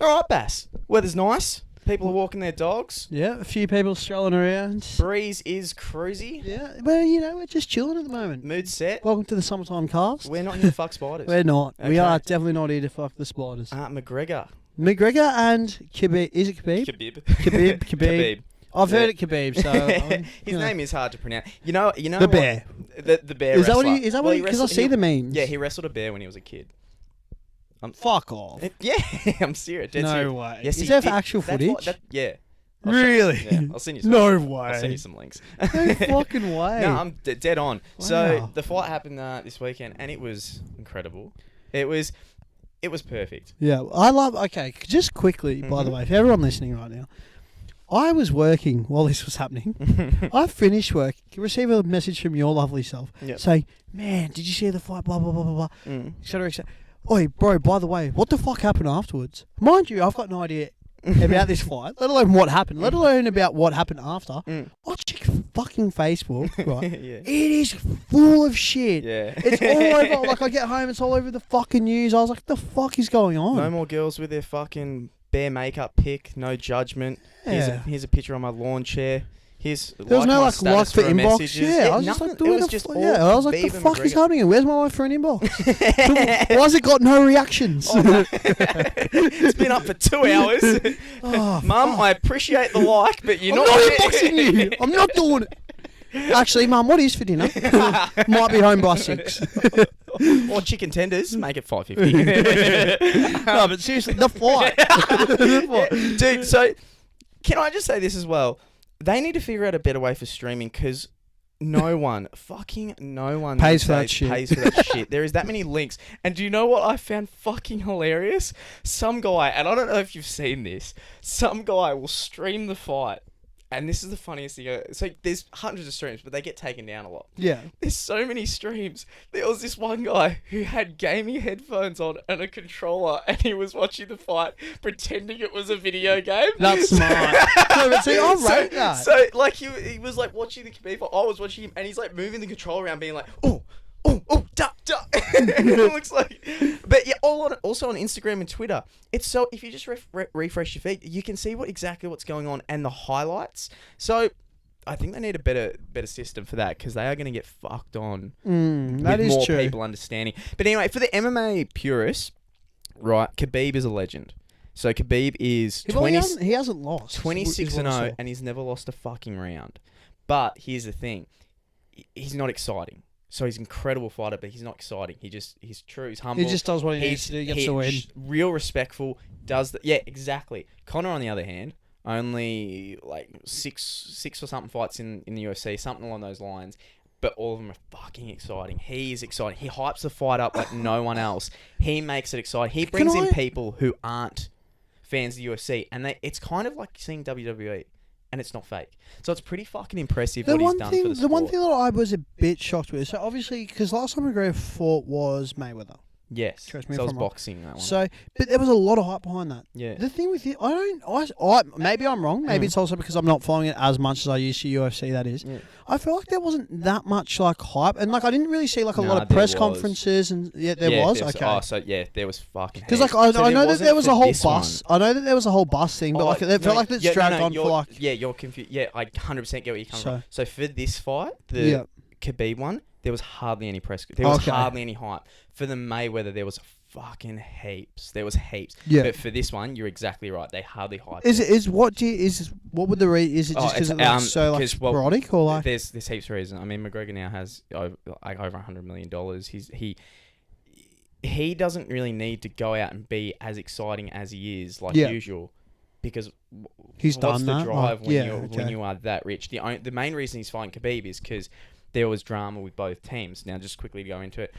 All right, Bass. Weather's nice. People are walking their dogs. Yeah, a few people strolling around. Breeze is cruisy. Yeah, well, you know, we're just chilling at the moment. Mood set. Welcome to the Summertime Cast. We're not here to fuck spiders. We're not. Okay. We are definitely not here to fuck the spiders. McGregor. Mcgregor and Khabib. Is it Khabib? Khabib. Khabib. I've heard it Khabib, so... His name is hard to pronounce. You know the bear. The bear Is that wrestler. what he... Is that what he... Because I see the memes. Yeah, he wrestled a bear when he was a kid. Fuck off. Yeah, I'm serious. No serious. way. Yes, is that for actual footage? Yeah. Really? Yeah, I'll send you some. No way. I'll send you some links. No fucking way. No, I'm dead on. Wow. So the fight happened this weekend, and it was incredible. It was perfect. Yeah, I love... Okay, just quickly, by the way, for everyone listening right now, I was working while this was happening. I finished work, received a message from your lovely self saying, man, did you see the fight, blah, blah, blah, blah, blah, et cetera, et cetera. Oi, bro, by the way, what the fuck happened afterwards? Mind you, I've got no idea about this fight, let alone what happened, let alone about what happened after. I check fucking Facebook, right? It is full of shit. Yeah. It's all over, like I get home, it's all over the fucking news. I was like, what the fuck is going on? No more girls with their fucking bare makeup pic, no judgment. Yeah. Here's a picture on my lawn chair. There was no like for inbox. Messages. Yeah, I was just like, it was just all I was like, the fuck is happening? Where's my wife for an inbox? Why has it got no reactions? It's been up for 2 hours. Mum, I appreciate the like, but I'm not inboxing you. I'm not doing it. Actually, Mum, what is for dinner? Might be home by 6. Or chicken tenders, make it $5.50. No, but seriously, the fight. Yeah, dude, so can I just say this as well? They need to figure out a better way for streaming because no one pays for that shit. There is that many links. And do you know what I found fucking hilarious? Some guy, and I don't know if you've seen this, some guy will stream the fight. And this is the funniest thing. So there's hundreds of streams, but they get taken down a lot. Yeah. There's so many streams. There was this one guy who had gaming headphones on and a controller, and he was watching the fight, pretending it was a video game. That's smart. No, but see, I rate that. So like he was like watching the Khabib fight. I was watching him, and he's like moving the controller around, being like, oh, duck. And it looks like, but yeah, also on Instagram and Twitter, it's so if you just refresh your feed, you can see exactly what's going on and the highlights. So I think they need a better system for that because they are going to get fucked on that with is more true. people understanding. But anyway, for the MMA purists, right, Khabib is a legend. So Khabib is he hasn't lost 26-0, and he's never lost a fucking round. But here's the thing, he's not exciting. So he's an incredible fighter, but he's not exciting. He's true. He's humble. He just does what he needs to do. He gets the win. Real respectful. Yeah, exactly. Conor, on the other hand, only like six or something fights in the UFC, something along those lines. But all of them are fucking exciting. He is exciting. He hypes the fight up like no one else. He makes it exciting. He brings in people who aren't fans of the UFC, and it's kind of like seeing WWE. And it's not fake. So it's pretty fucking impressive what he's done for the sport. The one thing that I was a bit shocked with, so obviously, because last time McGregor fought was Mayweather. Yes. So it was boxing, that one. So, but there was a lot of hype behind that. Yeah. The thing with it, maybe I'm wrong. Maybe it's also because I'm not following it as much as I used to UFC, that is. Yeah. I feel like there wasn't that much like hype. And like I didn't really see like a lot of press conferences and there was. Okay. Oh, so yeah, there was fucking. Because like I know that there was a whole bus. I know that there was a whole bus thing, but like it felt like it's dragged on for like. Yeah, you're confused. Yeah, I 100% get where you're coming from. So for this fight, the Khabib one, there was hardly any press. There was hardly any hype. For the Mayweather, there was fucking heaps. There was heaps. Yeah. But for this one, you're exactly right. They hardly hyped. Is it just because it looks so like sporadic or like? There's heaps of reasons. I mean, McGregor now has over $100 million. He doesn't really need to go out and be as exciting as he is like usual. Because he's done that. What's the drive when you are that rich? The main reason he's fighting Khabib is because there was drama with both teams. Now, just quickly to go into it,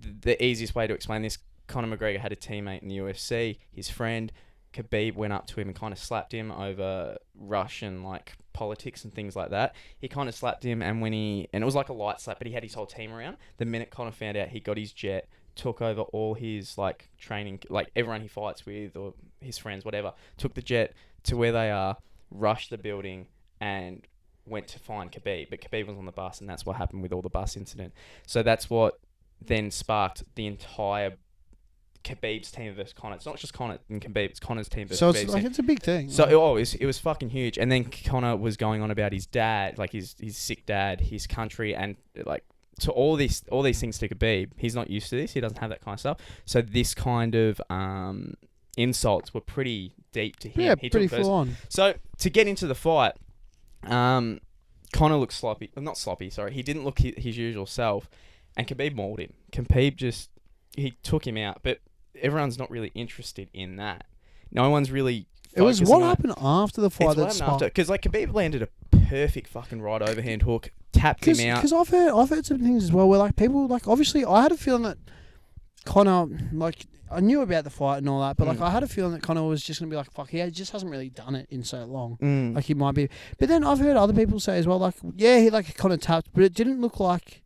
the easiest way to explain this, Conor McGregor had a teammate in the UFC, his friend. Khabib went up to him and kind of slapped him over Russian like politics and things like that. He kind of slapped him, and it was like a light slap, but he had his whole team around. The minute Conor found out, he got his jet, took over all his like training, like everyone he fights with or his friends, whatever, took the jet to where they are, rushed the building, and went to find Khabib. But Khabib was on the bus, and that's what happened with all the bus incident. So that's what then sparked the entire Khabib's team versus Conor. It's not just Conor and Khabib. It's Conor's team versus So Khabib's it's like team. it's a big thing. So it was fucking huge. And then Conor was going on about his dad, like his sick dad, his country, and like to all these things to Khabib. He's not used to this. He doesn't have that kind of stuff. So this kind of insults were pretty deep to him. Yeah, He pretty took those. full on. So to get into the fight, Conor looked sloppy. Not sloppy, sorry. He didn't look his usual self, and Khabib mauled him. Khabib he took him out, but everyone's not really interested in that. No one's really. It was what happened after the fight that sparked. Because like Khabib landed a perfect fucking right overhand hook, tapped him out. Because I've heard some things as well where like people like obviously I had a feeling that Conor like I knew about the fight and all that, but like I had a feeling that Conor was just gonna be like fuck he just hasn't really done it in so long. Like he might be, but then I've heard other people say as well like he like Conor tapped, but it didn't look like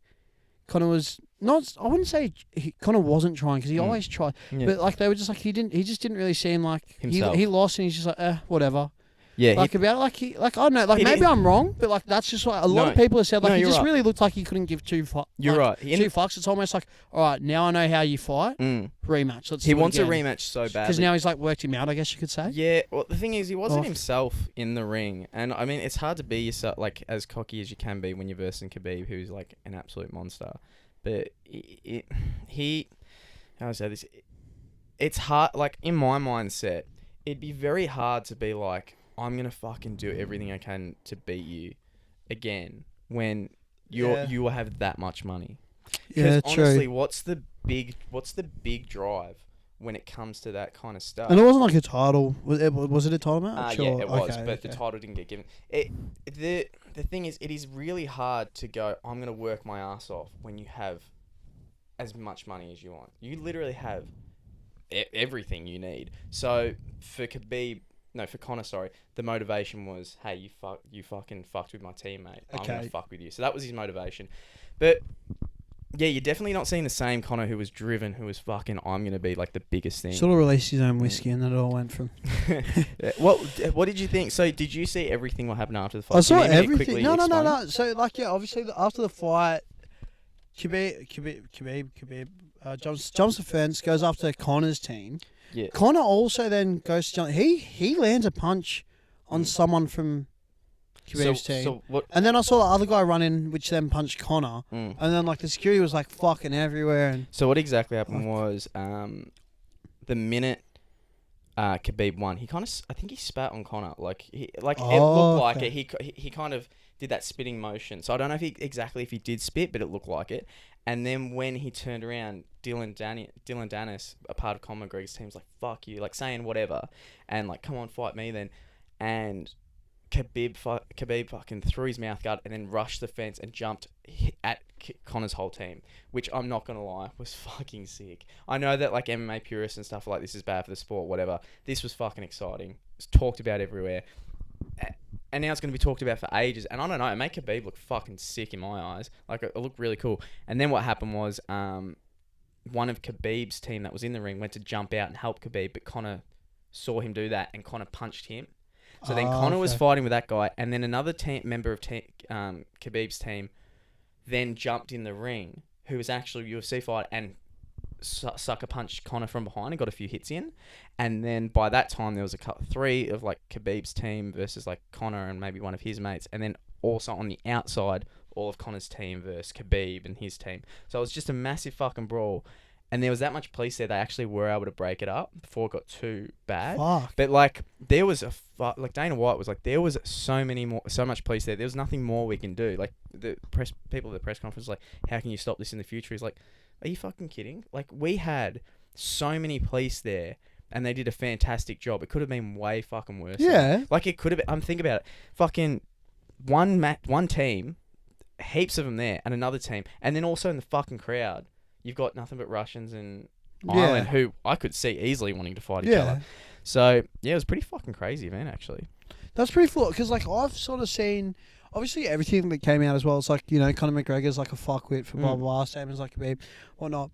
Conor was. Not, I wouldn't say Conor wasn't trying because he always tried, but like they were just like he just didn't really seem like himself. He lost and he's just like whatever. Yeah, like about it, like I don't know, like maybe I'm wrong, but like that's just what a lot of people have said. Like he just really looked like he couldn't give two fucks. You're right. Two fucks. It's almost like all right, now I know how you fight. Rematch. He wants a rematch so badly because now he's like worked him out. I guess you could say. Yeah. Well, the thing is, he wasn't himself in the ring, and I mean, it's hard to be yourself, like as cocky as you can be when you're versing Khabib, who's like an absolute monster. But how do I say this? It's hard, like, in my mindset, it'd be very hard to be like, I'm going to fucking do everything I can to beat you again when you have that much money. Yeah, honestly, true. what's the big drive when it comes to that kind of stuff? And it wasn't like a title. Was it a title match? Yeah, it was, but the title didn't get given. The thing is, it is really hard to go, I'm going to work my ass off when you have as much money as you want. You literally have everything you need. So for Conor, the motivation was, hey, you fucking fucked with my teammate. I'm going to fuck with you. So that was his motivation. But yeah, you're definitely not seeing the same Conor who was driven, who was fucking, I'm going to be like the biggest thing. Sort of released his own whiskey and that it all went from. What did you think? So did you see everything what happened after the fight? I saw everything. No. So like, yeah, obviously after the fight, Khabib jumps the fence, goes after Conor's team. Yeah. Conor also then goes to jump. He lands a punch on someone from Khabib's team. And then I saw the other guy run in, which then punched Conor. And then like the security was like fucking everywhere. And so what exactly happened was the minute Khabib won, I think he spat on Conor. Like it looked like it. He kind of did that spitting motion. So I don't know if he did spit, but it looked like it. And then when he turned around, Dylan Dennis, a part of Conor McGregor's team, was like, fuck you, like saying whatever. And like, come on, fight me then. And Khabib fucking threw his mouth guard and then rushed the fence and jumped at Conor's whole team, which I'm not going to lie, was fucking sick. I know that like MMA purists and stuff like this is bad for the sport, whatever. This was fucking exciting. It's talked about everywhere. And now it's going to be talked about for ages. And I don't know, it made Khabib look fucking sick in my eyes. Like, it looked really cool. And then what happened was one of Khabib's team that was in the ring went to jump out and help Khabib, but Conor saw him do that and Conor punched him. So then Conor was fighting with that guy, and then another member of Khabib's team then jumped in the ring, who was actually a UFC fighter, and sucker punched Conor from behind and got a few hits in. And then by that time there was three of like Khabib's team versus like Conor and maybe one of his mates, and then also on the outside all of Conor's team versus Khabib and his team. So it was just a massive fucking brawl, and there was that much police there. They actually were able to break it up before it got too bad. Fuck. But like there was like Dana White was like, there was so much police there. There was nothing more we can do. Like the people at the press conference like, how can you stop this in the future? He's like, are you fucking kidding? Like, we had so many police there, and they did a fantastic job. It could have been way fucking worse. Yeah. Like, it could have been... I'm thinking about it. Fucking one team, heaps of them there, and another team. And then also in the fucking crowd, you've got nothing but Russians and Ireland, who I could see easily wanting to fight each other. So, yeah, it was pretty fucking crazy, man, actually. That's pretty cool, because, like, I've sort of seen... Obviously, everything that came out as well, it's like, you know, Conor McGregor's like a fuckwit for blah, blah, blah, same as like Khabib, whatnot.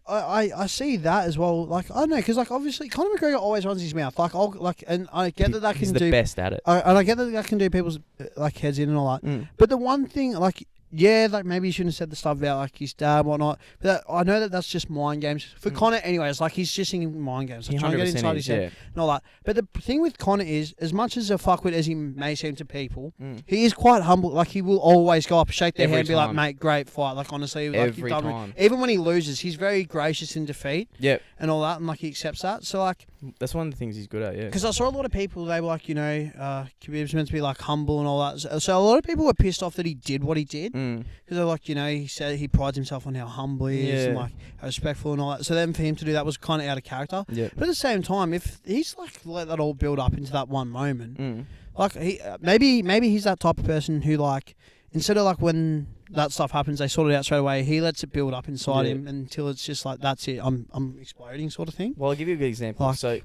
I see that as well. Like, I don't know, because, like, obviously, Conor McGregor always runs his mouth. Like, and I get that can do... He's the best at it. And I get that can do people's, like, heads in and all that. But the one thing, like, yeah, like maybe he shouldn't have said the stuff about like his dad and whatnot. But I know that that's just mind games. For Connor, anyways, like he's just singing mind games. Like, trying to get inside his head and all that. But the thing with Connor is, as much as a fuckwit as he may seem to people, he is quite humble. Like he will always go up, shake their hand, and be like, "Mate, great fight." Like honestly, like every time. Even when he loses, he's very gracious in defeat. Yep. And all that, and like he accepts that. So like, that's one of the things he's good at. Yeah. Because I saw a lot of people, they were like, Khabib's meant to be like humble and all that. So a lot of people were pissed off that he did what he did. Because they're like, he said he prides himself on how humble he is and like how respectful and all that. So then for him to do that was kind of out of character. Yep. But at the same time, if he's like let that all build up into that one moment, like he maybe he's that type of person who like instead of like when that stuff happens, they sort it out straight away. He lets it build up inside him until it's just like that's it. I'm exploding sort of thing. Well, I'll give you a good example. Like, so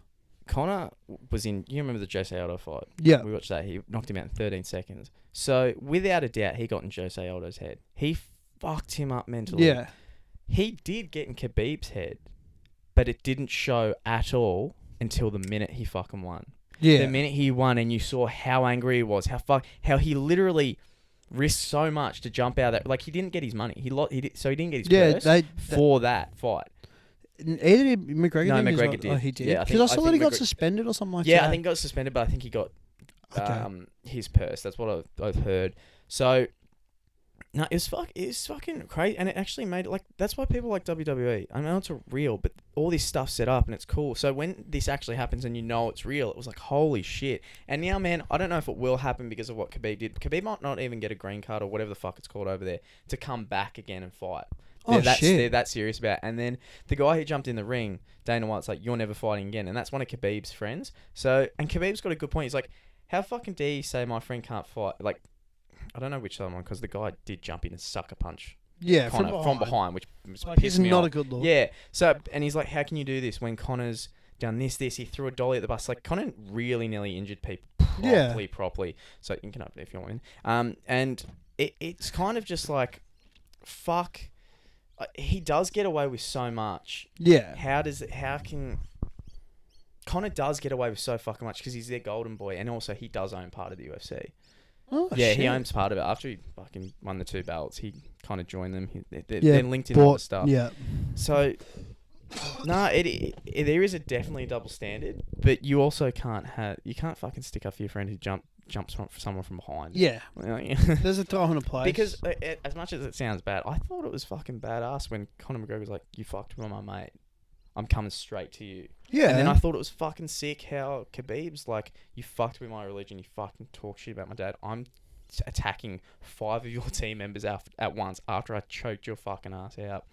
Connor was in. You remember the Jose Aldo fight? Yeah, we watched that. He knocked him out in 13 seconds. So without a doubt, he got in Jose Aldo's head. He fucked him up mentally. Yeah, he did get in Khabib's head, but it didn't show at all until the minute he fucking won. Yeah, the minute he won, and you saw how angry he was, how he literally risked so much to jump out of that. Like he didn't get his money. He didn't get his purse for that fight. Either did Mcgregor. No, Mcgregor did. Oh, he did. Because I saw that he got suspended or something like that. Yeah, I think he got suspended, but I think he got his purse. That's what I've heard. So, no, it's fucking crazy, and it actually made it like that's why people like WWE. I know it's real, but all this stuff's set up and it's cool. So when this actually happens and it's real, it was like holy shit. And now, man, I don't know if it will happen because of what Khabib did. Khabib might not even get a green card or whatever the fuck it's called over there to come back again and fight. They're that serious about it. And then the guy who jumped in the ring, Dana White's like, you're never fighting again. And that's one of Khabib's friends. So, and Khabib's got a good point. He's like, how fucking dare you say my friend can't fight? Like, I don't know which other one, because the guy did jump in and sucker punch. Yeah, from behind, which like, pissed me off. Not a good look. Yeah. So, and he's like, how can you do this when Connor's done this? He threw a dolly at the bus. Like, Connor really nearly injured people properly. So, you can open it if you want. And it's kind of just like, fuck. He does get away with so much. Yeah. Connor does get away with so fucking much because he's their golden boy, and also he does own part of the UFC. Oh, yeah, shit. He owns part of it. After he fucking won the 2 belts, he kind of joined them. They're linked in all the stuff. Yeah. So, there is definitely a double standard, but you also can't fucking stick up for your friend who jumps from someone from behind. Yeah. There's a time and a place. Because as much as it sounds bad, I thought it was fucking badass when Conor McGregor was like, you fucked with my mate. I'm coming straight to you. Yeah. And then I thought it was fucking sick how Khabib's like, you fucked with my religion, you fucking talk shit about my dad. I'm attacking 5 of your team members at once after I choked your fucking ass out.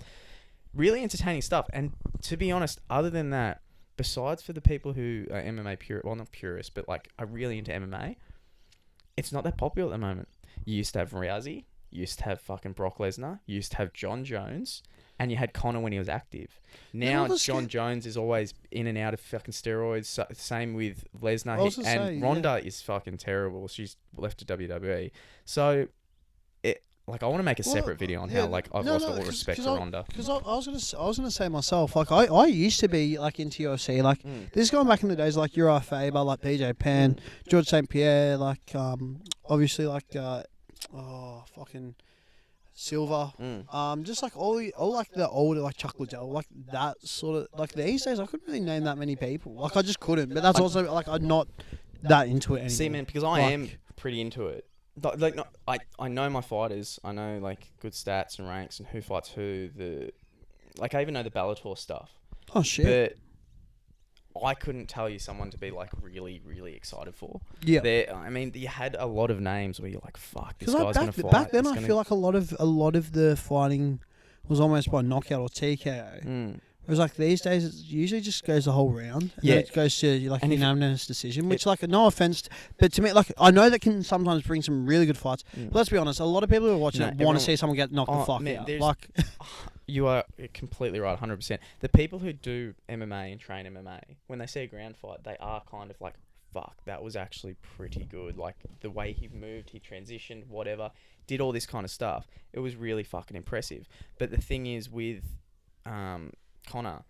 Really entertaining stuff. And to be honest, other than that, besides for the people who are MMA purists, well, not purists, but like are really into MMA, it's not that popular at the moment. You used to have Rousey, you used to have fucking Brock Lesnar, you used to have John Jones, and you had Conor when he was active. Now John Jones is always in and out of fucking steroids. Same with Lesnar. And Ronda is fucking terrible. She's left to WWE. So, I want to make a separate video on how I've lost all respect for Ronda. Because I was gonna say myself, like I used to be like into UFC, like this is going back in the days like Uriah Faber, like BJ Penn, George St. Pierre, like obviously like fucking Silver, just like all like the older like Chuck Liddell, like that sort of like these days I couldn't really name that many people, like I just couldn't. But that's also like I'm not that into it anymore. See, man, because I am pretty into it. Like, I know my fighters. I know like good stats and ranks and who fights who. I even know the Bellator stuff. Oh shit! But I couldn't tell you someone to be like really, really excited for. Yeah. I mean, you had a lot of names where you're like, "Fuck, this guy's gonna fight." Back then, I feel like a lot of the fighting was almost by knockout or TKO. Whereas like these days, it usually just goes the whole round. And then it goes to like an unanimous decision, which like no offense, but to me, like I know that can sometimes bring some really good fights. But let's be honest, a lot of people who are watching it want to see someone get knocked the fuck out. Like, you are completely right, 100%. The people who do MMA and train MMA, when they see a ground fight, they are kind of like, fuck, that was actually pretty good. Like the way he moved, he transitioned, whatever, did all this kind of stuff. It was really fucking impressive. But the thing is with Conor,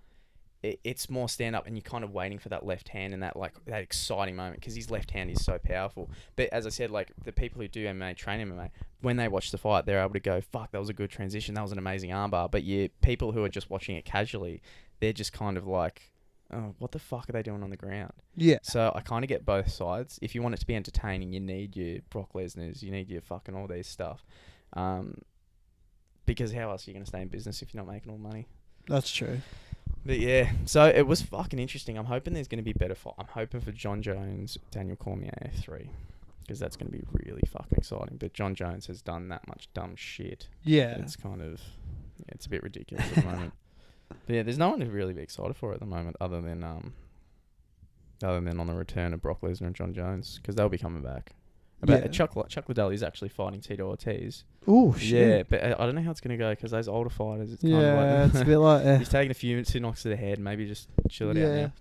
it's more stand up, and you're kind of waiting for that left hand and that that exciting moment because his left hand is so powerful. But as I said, like the people who do MMA, train MMA, when they watch the fight, they're able to go, "Fuck, that was a good transition. That was an amazing armbar." But people who are just watching it casually, they're just kind of like, "Oh, what the fuck are they doing on the ground?" Yeah. So I kind of get both sides. If you want it to be entertaining, you need your Brock Lesnar's, you need your fucking all these stuff. Because how else are you going to stay in business if you're not making all money? That's true. But yeah, so it was fucking interesting. I'm hoping there's going to be better fight. I'm hoping for John Jones, Daniel Cormier 3, because that's going to be really fucking exciting. But John Jones has done that much dumb shit. Yeah. It's kind of, it's a bit ridiculous at the moment. But yeah, there's no one to really be excited for at the moment, other than on the return of Brock Lesnar and John Jones, because they'll be coming back. Chuck Liddell is actually fighting Tito Ortiz. Oh shit! Yeah, but I don't know how it's gonna go because those older fighters. It's kind of like it's a bit like he's taking two knocks to the head. Maybe just chill it out now.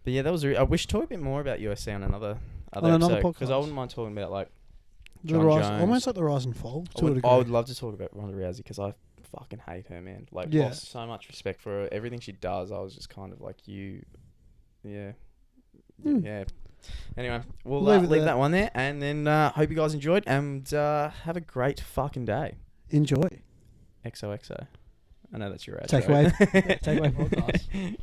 But yeah, that was. I wish to talk a bit more about UFC on another episode because I wouldn't mind talking about like John Jones. Almost like the rise and fall. I would love to talk about Ronda Rousey because I fucking hate her, man. Like, lost so much respect for her. Everything she does, I was just kind of like, yeah. Anyway, we'll leave that one there, and then hope you guys enjoyed, and have a great fucking day. Enjoy. XOXO. I know that's your ad. TakeAway podcast.